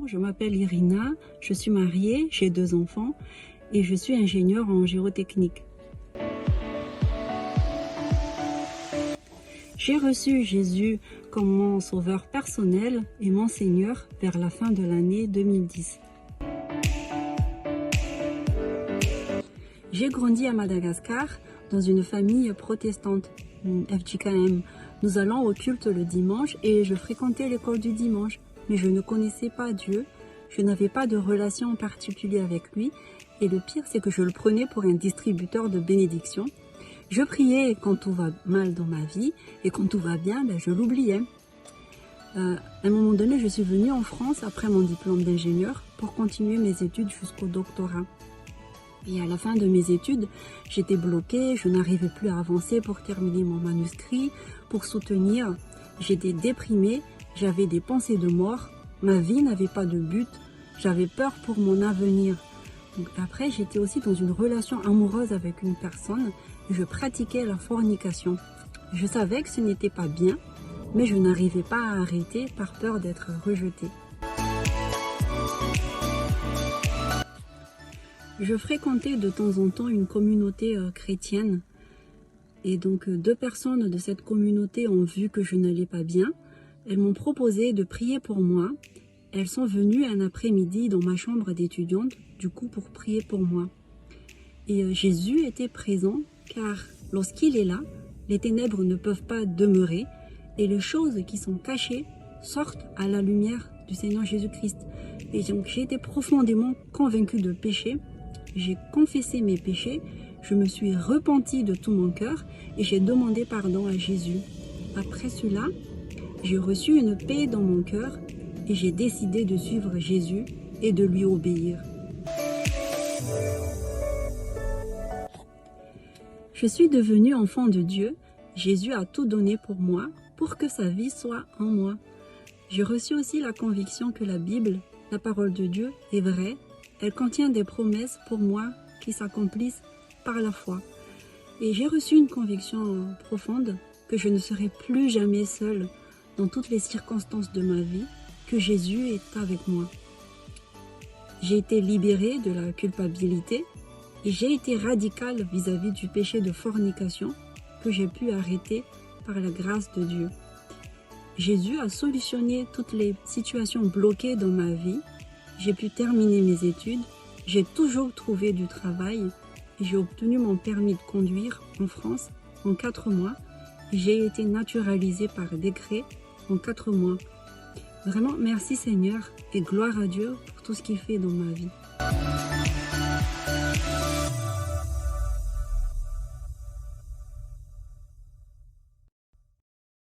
Bonjour, je m'appelle Irina, je suis mariée, j'ai 2 enfants et je suis ingénieure en géotechnique. J'ai reçu Jésus comme mon sauveur personnel et mon Seigneur vers la fin de l'année 2010. J'ai grandi à Madagascar dans une famille protestante, FJKM. Nous allons au culte le dimanche et je fréquentais l'école du dimanche. Mais je ne connaissais pas Dieu, je n'avais pas de relation particulière avec lui et le pire c'est que je le prenais pour un distributeur de bénédictions. Je priais quand tout va mal dans ma vie et quand tout va bien, je l'oubliais. À un moment donné, je suis venue en France après mon diplôme d'ingénieur pour continuer mes études jusqu'au doctorat. Et à la fin de mes études, j'étais bloquée, je n'arrivais plus à avancer pour terminer mon manuscrit, pour soutenir. J'étais déprimée, j'avais des pensées de mort, ma vie n'avait pas de but, j'avais peur pour mon avenir. Donc après, j'étais aussi dans une relation amoureuse avec une personne, je pratiquais la fornication. Je savais que ce n'était pas bien, mais je n'arrivais pas à arrêter par peur d'être rejetée. Je fréquentais de temps en temps une communauté chrétienne et donc 2 personnes de cette communauté ont vu que je n'allais pas bien. Elles m'ont proposé de prier pour moi. Elles sont venues un après-midi dans ma chambre d'étudiante, du coup pour prier pour moi. Et Jésus était présent car lorsqu'il est là, les ténèbres ne peuvent pas demeurer et les choses qui sont cachées sortent à la lumière du Seigneur Jésus-Christ. Et donc j'ai été profondément convaincue de péché. J'ai confessé mes péchés, je me suis repentie de tout mon cœur et j'ai demandé pardon à Jésus. Après cela, j'ai reçu une paix dans mon cœur et j'ai décidé de suivre Jésus et de lui obéir. Je suis devenue enfant de Dieu. Jésus a tout donné pour moi, pour que sa vie soit en moi. J'ai reçu aussi la conviction que la Bible, la parole de Dieu, est vraie. Elle contient des promesses pour moi qui s'accomplissent par la foi. Et j'ai reçu une conviction profonde que je ne serai plus jamais seule dans toutes les circonstances de ma vie, que Jésus est avec moi. J'ai été libérée de la culpabilité et j'ai été radicale vis-à-vis du péché de fornication que j'ai pu arrêter par la grâce de Dieu. Jésus a solutionné toutes les situations bloquées dans ma vie. J'ai pu terminer mes études, j'ai toujours trouvé du travail et j'ai obtenu mon permis de conduire en France en 4 mois. J'ai été naturalisée par décret en 4 mois. Vraiment, merci Seigneur et gloire à Dieu pour tout ce qu'il fait dans ma vie.